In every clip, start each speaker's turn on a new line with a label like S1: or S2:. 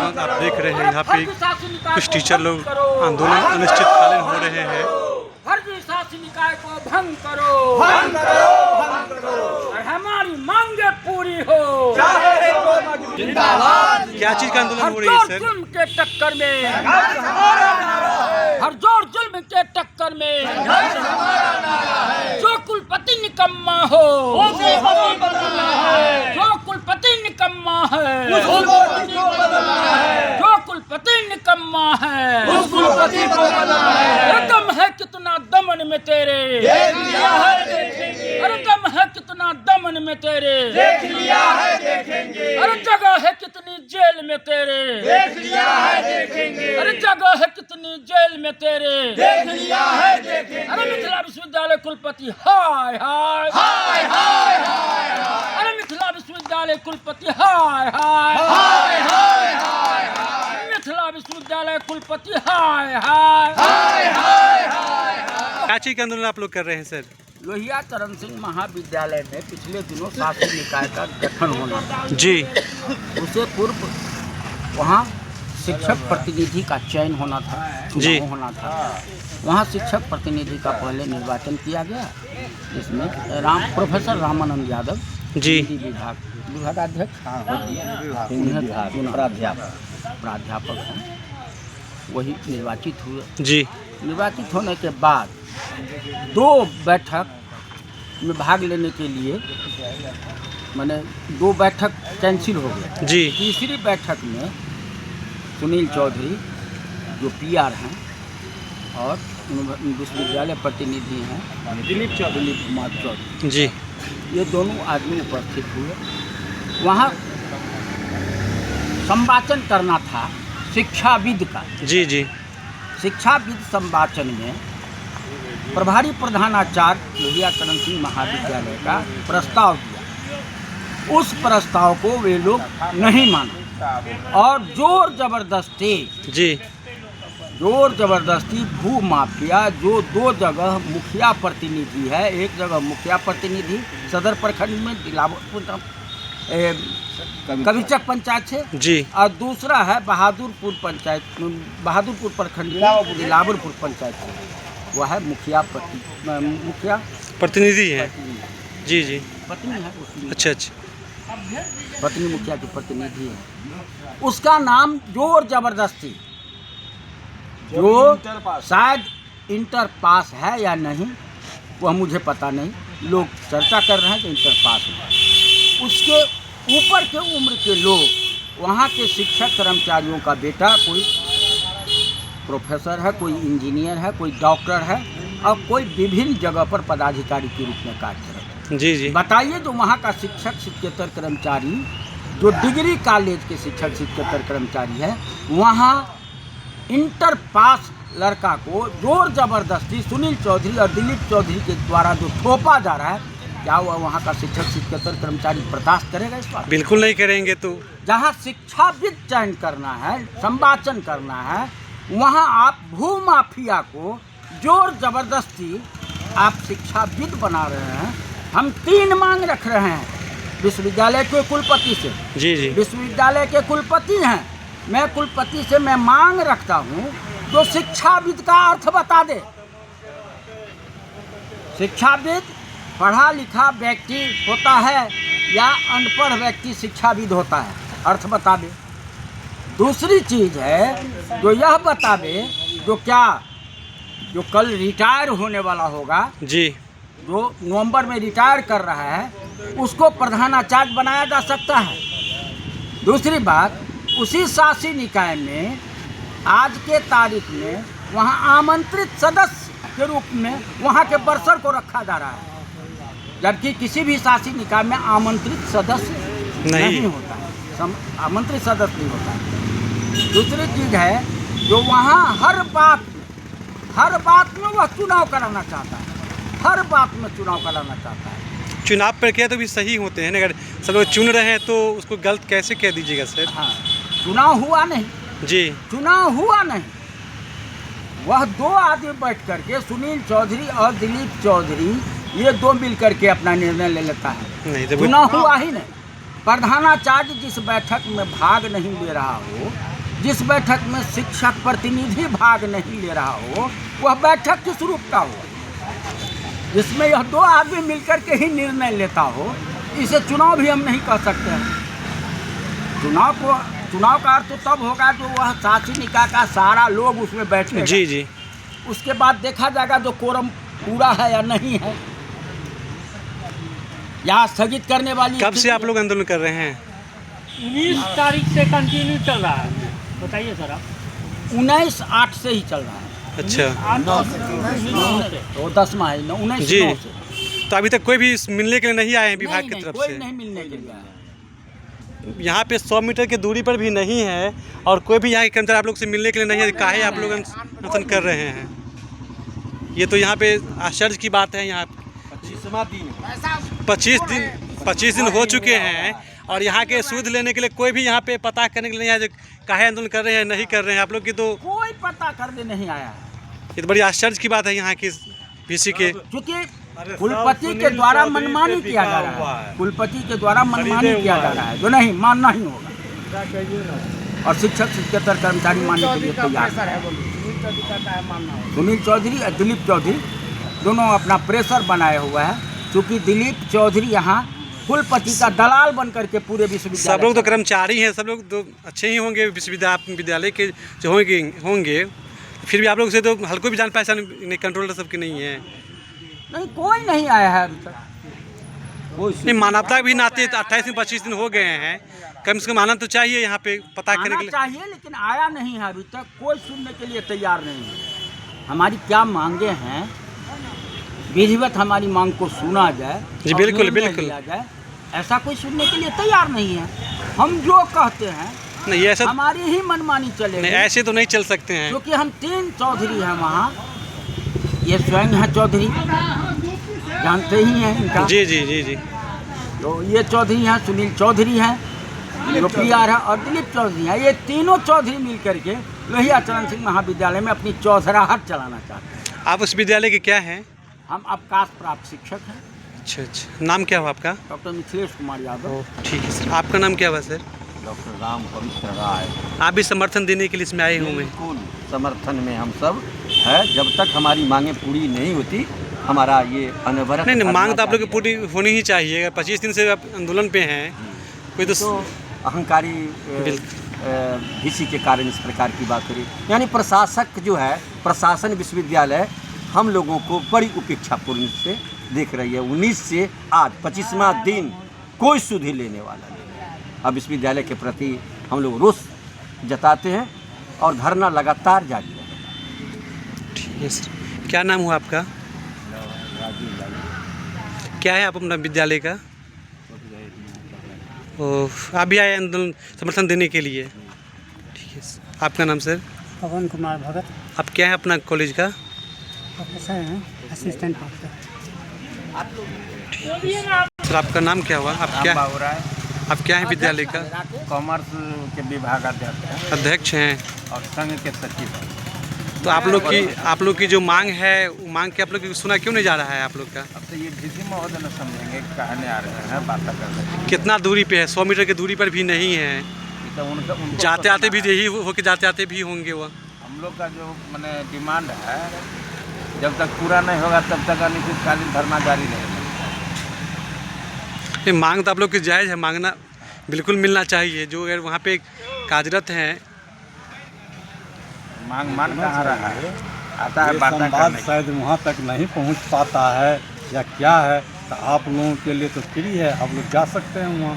S1: आप देख रहे हैं यहाँ पे कुछ टीचर लोग आंदोलन अनिश्चितकालीन हो रहे हैं।
S2: फर्जी शासी निकाय को भंग करो, और हमारी मांगे पूरी हो।
S1: क्या चीज का आंदोलन हो रही है सर?
S2: जुल्म के टक्कर में, हर जोर जुल्म के टक्कर में जो कुलपति निकम्मा हो, जो कुलपति निकम्मा है, जो कुलपति निकम्मा है, दम है कितना दमन में तेरे, अरे दम है कितना दमन में तेरे, अरे जगह है कितनी जेल में तेरे, अरे जगह है कितनी जेल में तेरे, अरे मिथिला विश्वविद्यालय कुलपति हाय हाय, अरे मिथिला विश्वविद्यालय कुलपति हाय हाय, मिथिला विश्वविद्यालय कुलपति हाय हाय।
S1: क्या चीज का आंदोलन आप लोग कर रहे हैं सर?
S2: लोहिया चरण सिंह महाविद्यालय में पिछले दिनों शासी निकाय का गठन होना था
S1: जी।
S2: उससे पूर्व वहाँ शिक्षक प्रतिनिधि का चयन होना था,
S1: जी
S2: होना था। वहाँ शिक्षक प्रतिनिधि का पहले निर्वाचन किया गया, जिसमें प्रोफेसर रामानंद यादव
S1: जी
S2: विभागाध्यक्ष प्राध्यापक हैं, वही निर्वाचित हुए।
S1: जी।
S2: निर्वाचित होने के बाद 2 बैठक में भाग लेने के लिए मैंने 2 बैठक कैंसिल हो गई
S1: जी।
S2: तीसरी बैठक में सुनील चौधरी जो PR हैं और विश्वविद्यालय प्रतिनिधि हैं दिलीप कुमार चौधरी
S1: जी,
S2: ये दोनों आदमी उपस्थित हुए। वहाँ संवाचन करना था शिक्षाविद का।
S1: जी जी।
S2: शिक्षाविद संवाचन में प्रभारी प्रधानाचार्य लोहिया चरण सिंह महाविद्यालय का प्रस्ताव दिया। उस प्रस्ताव को वे लोग नहीं माने और जोर जबरदस्ती भू माफिया जो 2 जगह मुखिया प्रतिनिधि है, एक जगह मुखिया प्रतिनिधि सदर प्रखंड में कविचक पंचायत से जी, और दूसरा है बहादुरपुर प्रखंड में दिलावरपुर पंचायत से, वह है मुखिया प्रतिनिधि है।
S1: जी जी,
S2: पत्नी है उसकी।
S1: अच्छा अच्छा,
S2: पत्नी मुखिया की प्रतिनिधि है। उसका नाम जोर जबरदस्ती, जो शायद इंटर पास है या नहीं वह मुझे पता नहीं, लोग चर्चा कर रहे हैं कि इंटर पास है। उसके ऊपर के उम्र के लोग, वहाँ के शिक्षक कर्मचारियों का बेटा कोई प्रोफेसर है, कोई इंजीनियर है, कोई डॉक्टर है और कोई विभिन्न जगह पर पदाधिकारी के रूप में कार्यरत है।
S1: जी जी।
S2: बताइए, जो वहाँ का शिक्षक शिक्षकेतर कर्मचारी, जो डिग्री कॉलेज के शिक्षक शिक्षकेतर कर्मचारी है, वहाँ इंटर पास लड़का को जोर जबरदस्ती सुनील चौधरी और दिलीप चौधरी के द्वारा जो थोपा जा रहा है, क्या वह वहाँ का शिक्षक शिक्षकेतर कर्मचारी बर्दाश्त करेगा इस बात?
S1: बिल्कुल नहीं करेंगे। तो जहाँ
S2: शिक्षाविद चयन करना है, संवाचन करना है, वहाँ आप भू माफिया को जोर जबरदस्ती आप शिक्षाविद बना रहे हैं। हम 3 मांग रख रहे हैं विश्वविद्यालय के कुलपति से। जी जी, विश्वविद्यालय के कुलपति हैं, मैं कुलपति से मैं मांग रखता हूँ जो शिक्षाविद का अर्थ बता दे। शिक्षाविद पढ़ा लिखा व्यक्ति होता है या अनपढ़ व्यक्ति शिक्षाविद होता है, अर्थ बता दे। दूसरी चीज़ है जो यह बतावे, जो कल रिटायर होने वाला होगा जी, जो नवंबर में रिटायर कर रहा है, उसको प्रधानाचार्य बनाया जा सकता है। दूसरी बात, उसी शासी निकाय में आज के तारीख में वहाँ आमंत्रित सदस्य के रूप में वहाँ के बर्सर को रखा जा रहा है, जबकि किसी भी शासी निकाय में आमंत्रित सदस्य नहीं होता है, आमंत्रित सदस्य नहीं होता है। दूसरी चीज़ है जो वहाँ हर बात में वह चुनाव कराना चाहता है, हर बात में चुनाव कराना चाहता है।
S1: चुनाव प्रक्रिया तो भी सही होते हैं, अगर सब लोग चुन रहे हैं तो उसको गलत कैसे कह दीजिएगा सर?
S2: हाँ, चुनाव हुआ नहीं जी, चुनाव हुआ नहीं। वह 2 आदमी बैठ करके, सुनील चौधरी और दिलीप चौधरी, ये 2 मिल करके अपना निर्णय ले लेता है। चुनाव हुआ ही नहीं। प्रधानाचार्य जिस बैठक में भाग नहीं ले रहा हो, जिस बैठक में शिक्षक प्रतिनिधि भाग नहीं ले रहा हो वह बैठक किस रूप का हो? जिसमें यह 2 आदमी मिलकर के ही निर्णय लेता हो, इसे चुनाव भी हम नहीं कह सकते हैं। चुनाव का अर्थ तो तब होगा जो वह शासी निकाय का सारा लोग उसमें बैठे।
S1: जी जी।
S2: उसके बाद देखा जाएगा जो कोरम पूरा है या नहीं है, यहाँ स्थगित करने वाली।
S1: कब से आप लोग आंदोलन कर रहे हैं?
S3: 19 तारीख से कंटिन्यू चल रहा है। बताइए सर आप।
S2: 19/8 से ही चल रहा है।
S1: अच्छा,
S2: तो 10वां है 19
S1: जी।
S2: से।
S1: तो अभी तक कोई भी मिलने के लिए नहीं आए हैं विभाग
S2: नहीं,
S1: की तरफ
S2: कोई
S1: से?
S2: नहीं मिलने के लिए आया।
S1: यहाँ पे 100 मीटर की दूरी पर भी नहीं है और कोई भी यहाँ के कर्मचारी आप लोग से मिलने के लिए नहीं है। काहे आप लोग अनशन कर रहे हैं? ये तो यहाँ पे आश्चर्य की बात है। यहाँ 25 दिन हो चुके हैं और यहाँ के सूद लेने के लिए कोई भी यहाँ पे पता करने के लिए नहीं आया। काहे आंदोलन कर रहे हैं, नहीं कर रहे हैं आप लोग की? तो
S2: कोई पता करने नहीं आया है।
S1: ये तो बड़ी आश्चर्य की बात है यहाँ की VC के।
S2: क्योंकि कुलपति के द्वारा मनमानी किया जा रहा है। कुलपति के द्वारा मनमानी किया जा रहा है, जो नहीं मानना ही होगा। और शिक्षक शिक्षकेतर कर्मचारी मानने के लिए तैयार है। सुनील चौधरी और दिलीप चौधरी दोनों अपना प्रेशर बनाए हुआ है, क्योंकि दिलीप चौधरी यहाँ कुलपति का दलाल बन करके पूरे विश्वविद्यालय।
S1: सब लोग तो कर्मचारी हैं, सब लोग तो अच्छे ही होंगे विश्वविद्यालय के जो होंगे। फिर भी आप लोग से तो हल्को भी जान पहचान कंट्रोलर सबके नहीं है।
S2: नहीं, कोई नहीं आया है अभी तक।
S1: नहीं, मानवता भी नाते 28 दिन 25 दिन हो गए हैं, कम से कम आना तो चाहिए यहाँ पे पता करने के लिए।
S2: चाहिए, लेकिन आया नहीं है अभी तक। कोई सुनने के लिए तैयार नहीं है। हमारी क्या मांगे हैं, विधिवत हमारी मांग को सुना जाए।
S1: जी बिल्कुल बिल्कुल।
S2: जाए, ऐसा कोई सुनने के लिए तैयार नहीं है। हम जो कहते हैं
S1: नहीं, ऐसा
S2: हमारी ही मनमानी चलेगी।
S1: नहीं, ऐसे तो नहीं चल सकते हैं।
S2: क्योंकि हम 3 चौधरी हैं वहाँ। ये स्वयं है चौधरी, जानते ही हैं इनका।
S1: जी जी जी जी।
S2: तो ये चौधरी हैं, सुनील चौधरी हैं, जो PR है, और दिलीप चौधरी हैं। ये तीनों चौधरी मिल करके लोहिया चरण सिंह महाविद्यालय में अपनी चौधराहट चलाना चाहते हैं।
S1: आप उस विद्यालय के क्या हैं?
S2: हम अवकाश प्राप्त शिक्षक हैं।
S1: अच्छा अच्छा, नाम क्या हुआ आपका?
S2: डॉक्टर मिथिलेश कुमार यादव।
S1: ठीक है सर। आपका नाम क्या हुआ सर?
S4: डॉक्टर राम पवित्र राय।
S1: आप भी समर्थन देने के लिए इसमें आए हुए हैं?
S4: बिल्कुल समर्थन में हम सब है। जब तक हमारी मांगें पूरी नहीं होती, हमारा ये अनवरत
S1: नहीं, मांग तो आप लोग की पूरी होनी ही चाहिए। 25 दिन से आप आंदोलन पे हैं, कोई तो
S4: अहंकारी VC के कारण इस प्रकार की बात हो रही। यानी प्रशासक जो है, प्रशासन विश्वविद्यालय हम लोगों को बड़ी उपेक्षापूर्ण से देख रही है। 19 से आज 25वां दिन कोई सुध ही लेने वाला नहीं। अब विश्वविद्यालय के प्रति हम लोग रोष जताते हैं और धरना लगातार जारी है।
S1: ठीक है सर। क्या नाम हुआ आपका? क्या है आप अपना विद्यालय का? ओह, आप भी आए आंदोलन समर्थन देने के लिए? ठीक है सर। आपका नाम सर?
S3: पवन कुमार भगत।
S1: आप क्या है अपना कॉलेज का?
S3: प्रोफेसर हैं, असिस्टेंट प्रोफेसर।
S1: सर आपका नाम क्या हुआ? आप क्या है विद्यालय का?
S5: कॉमर्स के विभाग
S1: अध्यक्ष हैं
S5: और संघ के सचिव हैं।
S1: तो आप लोग की जो मांग है, वो मांग के आप लोग सुना क्यों नहीं जा रहा है आप लोग का?
S5: अब तो ये VC महोदय न समझेंगे, कहने आ रहे हैं, बातें कर रहे हैं।
S1: कितना दूरी पे है? 100 मीटर की दूरी पर भी नहीं है।
S5: तो उनको
S1: जाते आते भी यही होके जाते आते भी होंगे वो।
S5: हम लोग का जो मैंने डिमांड है, जब तक पूरा नहीं होगा तब तक अनिश्चितकालीन धरना जारी रहेगा।
S1: मांग तो आप लोग की जायज़ है, मांगना बिल्कुल मिलना चाहिए। जो अगर वहाँ पे कार्यरत हैं,
S5: मांग मान कहाँ रहा है, आता है बातें करने।
S6: शायद वहाँ तक नहीं पहुँच पाता है या क्या है, तो आप लोगों के लिए तो फ्री है, आप लोग जा सकते हैं वहाँ,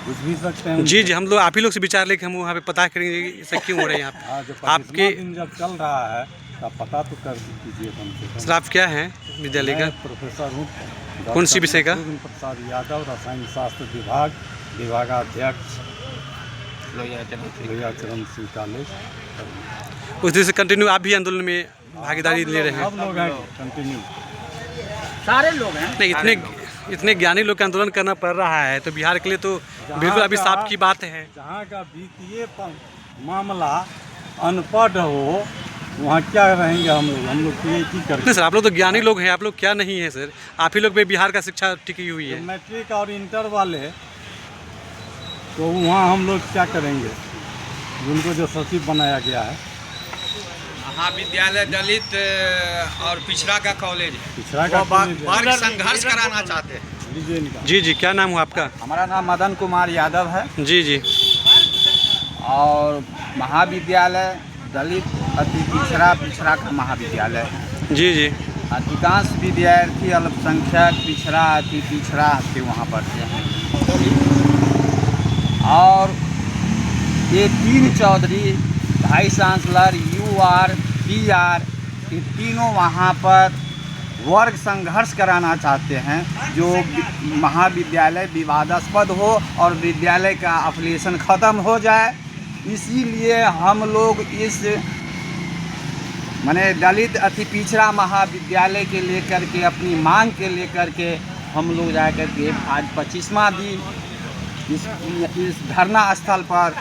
S6: पूछ भी सकते हैं।
S1: जी जी, हम लोग आप ही लोग से विचार लेके हम वहाँ पे पता करेंगे कि ऐसा क्यों हो रहा है यहाँ पे। आपके
S6: दिन जब चल रहा है तो पता तो कर दीजिए कम से कम।
S1: सर आप क्या हैं विद्यालय का?
S6: प्रोफेसर हूँ।
S1: कौन सी विषय का?
S6: प्रसाद यादव, रसायन शास्त्र विभागाध्यक्ष, लोहिया चरण सिंह कॉलेज।
S1: उस दिन से कंटिन्यू आप भी आंदोलन में भागीदारी ले रहे हैं?
S6: सब लोग हैं कंटिन्यू,
S2: सारे लोग हैं।
S1: नहीं, इतने ज्ञानी लोग का आंदोलन करना पड़ रहा है तो बिहार के लिए तो बिल्कुल अभी साफ की बात है।
S6: जहाँ का वित्तीय मामला अनपढ़ हो, वहाँ क्या रहेंगे हम लोग PhD करके।
S1: नहीं सर, आप लोग तो ज्ञानी लोग हैं, आप लोग क्या नहीं है सर? आप ही लोग पे बिहार का शिक्षा टिकी हुई है।
S6: मैट्रिक और इंटर वाले, तो वहाँ हम लोग क्या करेंगे? उनको जो सचिव बनाया गया है।
S5: महाविद्यालय दलित और पिछड़ा का कॉलेज है,
S6: पिछड़ा का
S5: वर्ग संघर्ष कराना चाहते हैं।
S1: जी जी, क्या नाम हुआ आपका?
S7: हमारा नाम मदन कुमार यादव है।
S1: जी जी।
S7: और महाविद्यालय दलित अति पिछड़ा का महाविद्यालय है।
S1: जी जी।
S7: अधिकांश विद्यार्थी अल्पसंख्यक पिछड़ा अति पिछड़ा के वहाँ पढ़ते हैं। और ये 3 Chaudhary vice chancellor UR PR ये तीनों वहाँ पर वर्ग संघर्ष कराना चाहते हैं, जो महाविद्यालय विवादास्पद हो और विद्यालय का अफिलिएशन ख़त्म हो जाए। इसीलिए हम लोग इस माने दलित अति पिछड़ा महाविद्यालय के लेकर के अपनी मांग के लेकर के हम लोग जाकर के आज 25वां दिन इस धरना स्थल पर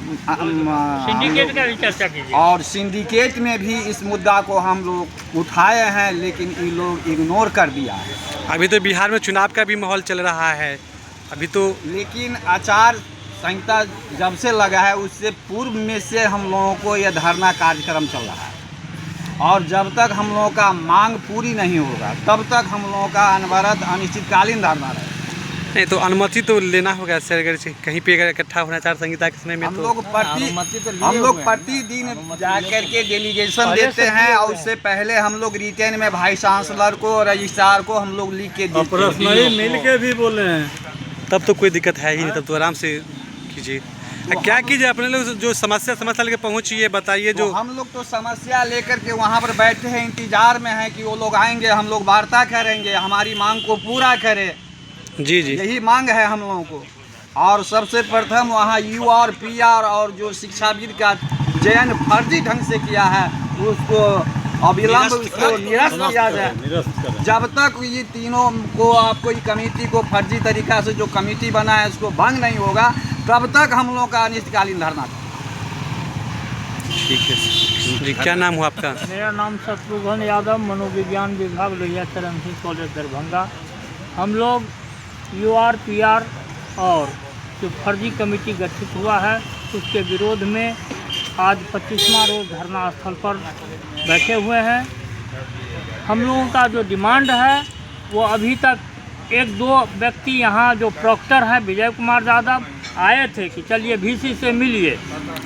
S3: सिंडिकेट का भी चर्चा कीजिए।
S7: और सिंडिकेट में भी इस मुद्दा को हम लोग उठाए हैं, लेकिन ये लोग इग्नोर कर दिया है।
S1: अभी तो बिहार में चुनाव का भी माहौल चल रहा है अभी तो,
S7: लेकिन आचार संहिता जब से लगा है उससे पूर्व में से हम लोगों को यह धरना कार्यक्रम चल रहा है। और जब तक हम लोगों का मांग पूरी नहीं होगा तब तक हम लोगों का अनवरत अनिश्चितकालीन धरना रहेगा।
S1: नहीं तो अनुमति तो लेना होगा सर, अगर कहीं पे अगर इकट्ठा होना आचार संहिता के समय में
S7: हम
S1: तो
S7: लोग प्रतिदिन जाकर के डेलीगेशन देते हैं और उससे पहले हम लोग रिटेन में वाइस चांसलर को रजिस्ट्रार को हम लोग लिख के देते हैं।
S6: पर्सनली मिल के भी बोले हैं।
S1: तब तो कोई दिक्कत है ही नहीं, तब तो आराम से कीजिए। क्या कीजिए अपने लोग जो समस्या लेके पहुँचिए, बताइए जो
S7: हम लोग तो समस्या लेकर के वहाँ पर बैठे हैं, इंतजार में है कि वो लोग आएंगे, हम लोग वार्ता करेंगे, हमारी मांग को पूरा करें।
S1: जी जी,
S7: यही मांग है हम लोगों को। और सबसे प्रथम वहाँ UR PR और जो शिक्षाविद का चयन फर्जी ढंग से किया है उसको अविलंब उसको निरस्त किया जाए। जब तक ये तीनों को आपको ये कमेटी को फर्जी तरीका से जो कमेटी बना है उसको भंग नहीं होगा तब तक हम लोग का अनिश्चितकालीन धरना।
S1: ठीक है जी। क्या नाम हुआ आपका?
S3: मेरा नाम शत्रुघ्न यादव, मनोविज्ञान विभाग लोहिया चरण सिंह कॉलेज दरभंगा। हम लोग UR PR और जो फर्जी कमेटी गठित हुआ है उसके विरोध में आज 25वां रोज धरना स्थल पर बैठे हुए हैं। हम लोगों का जो डिमांड है वो अभी तक 1-2 व्यक्ति यहाँ जो प्रॉक्टर है विजय कुमार यादव आए थे कि चलिए VC से मिलिए।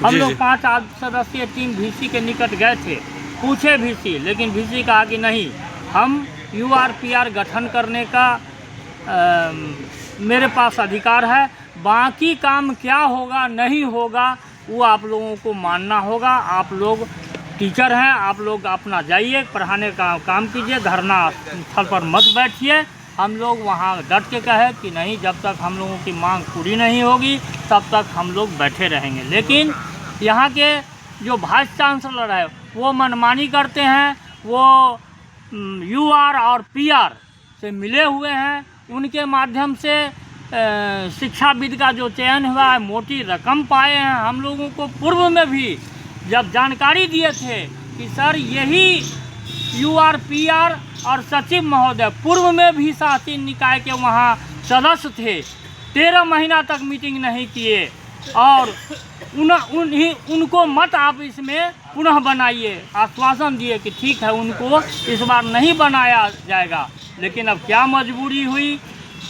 S3: हम लोग 5 सदस्यीय टीम VC के निकट गए थे, पूछे VC, लेकिन VC कहा कि नहीं, हम UR PR गठन करने का मेरे पास अधिकार है, बाकी काम क्या होगा नहीं होगा वो आप लोगों को मानना होगा। आप लोग टीचर हैं, आप लोग अपना जाइए पढ़ाने का काम कीजिए, धरना स्थल पर मत बैठिए। हम लोग वहाँ डट के कहे कि नहीं, जब तक हम लोगों की मांग पूरी नहीं होगी तब तक हम लोग बैठे रहेंगे। लेकिन यहाँ के जो वाइस चांसलर है वो मनमानी करते हैं। वो UR और PR से मिले हुए हैं, उनके माध्यम से शिक्षाविद का जो चयन हुआ है मोटी रकम पाए हैं। हम लोगों को पूर्व में भी जब जानकारी दिए थे कि सर यही UR PR और सचिव महोदय पूर्व में भी शासी निकाय के वहाँ सदस्य थे, 13 महीना तक मीटिंग नहीं किए और उनको मत आप इसमें पुनः बनाइए। आश्वासन दिए कि ठीक है उनको इस बार नहीं बनाया जाएगा। लेकिन अब क्या मजबूरी हुई,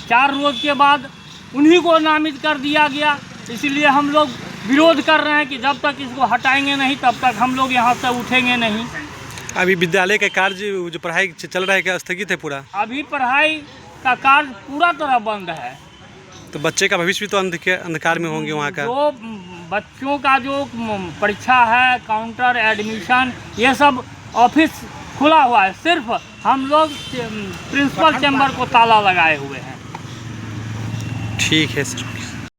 S3: 4 रोज के बाद उन्हीं को नामित कर दिया गया। इसलिए हम लोग विरोध कर रहे हैं कि जब तक इसको हटाएंगे नहीं तब तक हम लोग यहाँ से उठेंगे नहीं।
S1: अभी विद्यालय का कार्य जो पढ़ाई चल रहा है क्या स्थगित है पूरा?
S3: अभी पढ़ाई का कार्य पूरा तरह बंद है।
S1: तो बच्चे का भविष्य भी तो अंधकार में होंगे वहाँ का?
S3: जो बच्चों का जो परीक्षा है, काउंटर, एडमिशन, ये सब ऑफिस खुला हुआ है। सिर्फ हम लोग प्रिंसिपल चैम्बर को ताला लगाए हुए हैं।
S1: ठीक है सर।